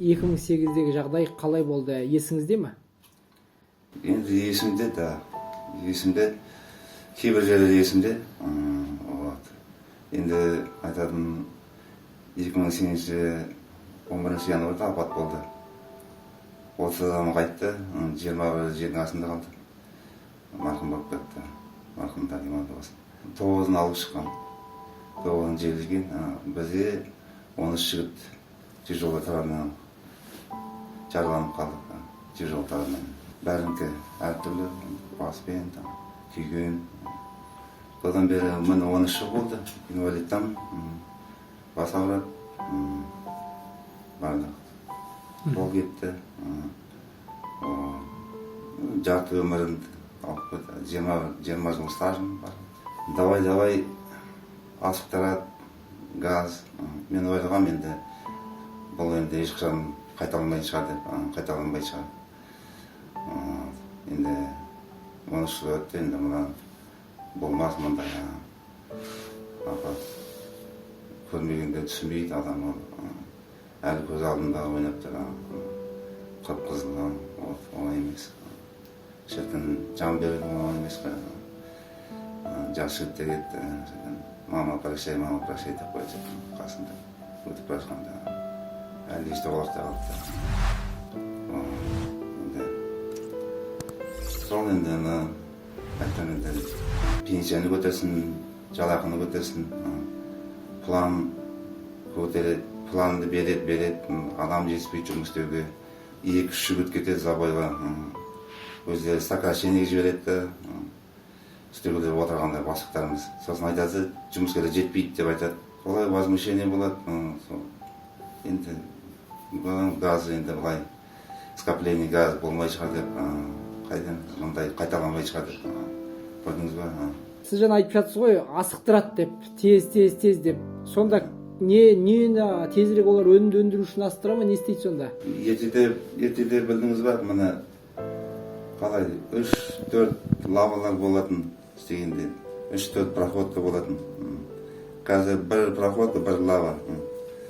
2008 жағдай қалай болды, есіңізде ме? Енді есімде, да. Есімде, кейбір жерлер есімде. Енді айтатын 2008 11 январда апат болды. 30 адам қайтты, 21 жердің астында қалды. Марқұм болып кетті. Марқұм Иманды болсын. 9-ын алып шыққан. 9-ын жерілген. Бізде 13 жігіт тежол тарапынан жараланып қалдық. Тежол тарапынан. Бәрінікі әртүрлі баспен, күйген. Одан бері міне 13 жыл болды. Инвалидтан бас ауырады. Бардық. Жол кетті. Жарты өмірімді алып кетті. 20 жыл стажым бар. Давай, асықтырады, газ. Мен ойлағам енді, бұл енді ешқашан қайталанбай шығар деп, Енді 13 жыл өтті, енді мұна болмас мұндай. Көрмегенде түсінбейді адам ол. Әлі көз алдында ойнап тұр. Қып-қызыл, олай емес. Шіркін жан берген олай емес қой. Жас жігіттер кетті. Мама прощай деп қойды қасында. Өтіп бара жатқанда. Әлі есте олақта қалыпты. Сол енді айтқан енді пенсияны көтерсін, жалақыны көтерсін, план көтереді, планды береді, адам жетіспей жұмыс істеуге, 2-3 жігіт кетеді забойға, өздері сокращение жібереді, үстегілер отырғанда бастықтарымыз. Сосын айтады, жұмыскерлер жетпейді деп айтады. Олай возмущение болады, енді газ енді былай скопление газ болмай шығар деп, қайдан мұндай қайталанбай шығар деп, көрдіңіз ба? Сіз жаңа айтып жатсыз ғой, асықтырады деп, тез деп. Сонда нені тезірек олар өнімді өндіру үшін асықтыра ма, не істейді сонда? Ертеде білдіңіз ба, мына қалай 3-4 лавалар болатын істегенде, 3-4 проходка болатын. Қазір бір проходка, бір лава.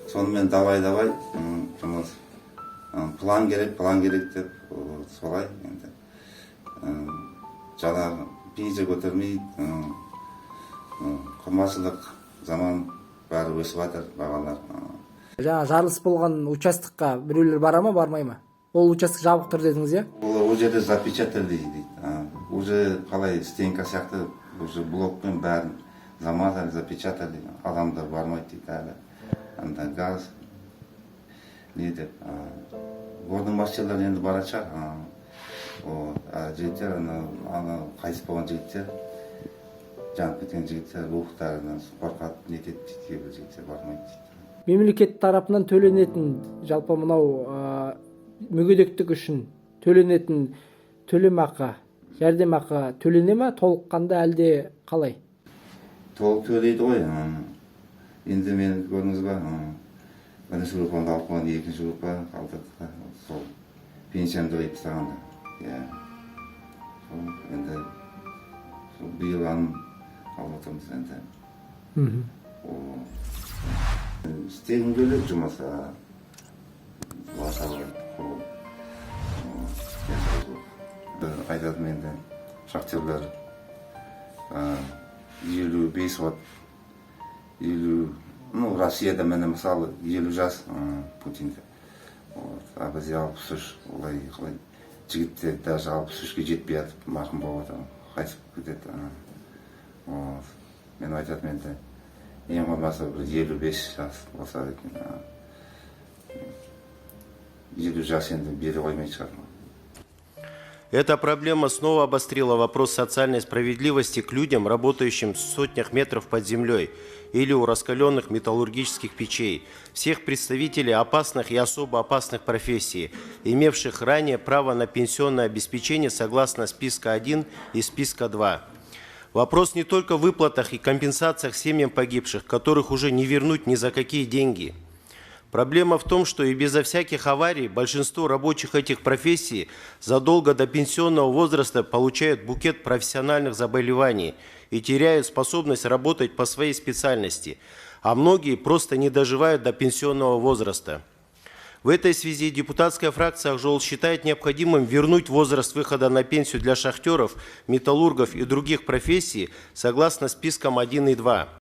Сонымен давай жұмыс. План керек деп, солай енді. Жаңағы пенсия көтермейді, қымбатшылық заман бәрі өсіп жатыр, бағалар. Жаңа жарылыс болған участокқа біреулер бара ма, бармай ма? Ол участок жабық тұр дедіңіз, иә? Ол жерде запечатали дейді. Уже қалай стенка сияқты, уже блокпен бәрін замазали, запечатали, адамдар бармайды дейді әлі. Анда газ, не деп, гордың басшылары енді барады шығар. Жігіттер, қайсыз болған жігіттер, жанып кеткен жігіттер, руықтарынан қорқады, нетеді дейді, кейбір жігіттер бармайды дейді. Мемлекет тарапынан төленетін, жалпы мынау мүгедектік үшін төленетін төлемақы, жәрдемақы төлене ме толыққанды әлде қалай? Толық төлейді ғой. Енді мен көрдіңіз ба, бірінші группаны алып қойған, екінші группа қалдық. Сол пенсиямды өйтіп тастағанда. Енді биыл алып отырмыз енді. Істегім келеді жұмыс. Айтатын енді шахтерлер 55 год, 50, Россияда міне мысалы 50 жас Путинді. А бізде 63, олай қалай. Жігіттер даже 63-ке жетпей жатып, марқұм болып отыр, қайтып кетеді. Мен айтатын енді, ең болмаса бір 55 жас болса екен. 50 жас енді бере қоймайды шығар. Эта проблема снова обострила вопрос социальной справедливости к людям, работающим в сотнях метров под землей или у раскаленных металлургических печей, всех представителей опасных и особо опасных профессий, имевших ранее право на пенсионное обеспечение согласно списка 1 и списка 2. Вопрос не только в выплатах и компенсациях семьям погибших, которых уже не вернуть ни за какие деньги. Проблема в том, что и безо всяких аварий большинство рабочих этих профессий задолго до пенсионного возраста получают букет профессиональных заболеваний и теряют способность работать по своей специальности, а многие просто не доживают до пенсионного возраста. В этой связи депутатская фракция «Ак Жол» считает необходимым вернуть возраст выхода на пенсию для шахтеров, металлургов и других профессий согласно спискам 1 и 2.